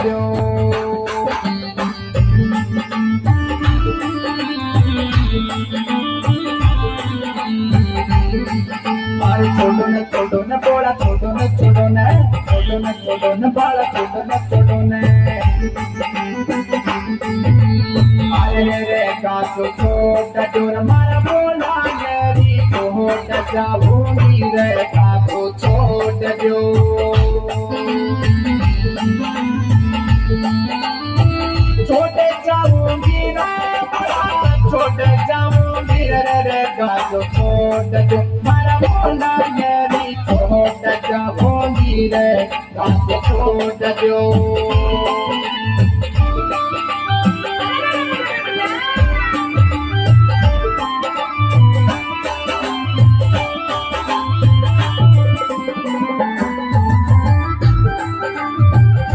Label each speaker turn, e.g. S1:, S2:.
S1: दो अरे छोड़ो न बोला छोड़ो न बाला छोड़ो न अरे रे कासो छोटा जोर मारा बोला गरी छोट जाऊंगी रे कासो छोट जो छोटे जाऊंगी रे छोटे जाऊंगी रे कासो छोट जो मारा बोला गरी छोट जाऊंगी रे कासो छोट जो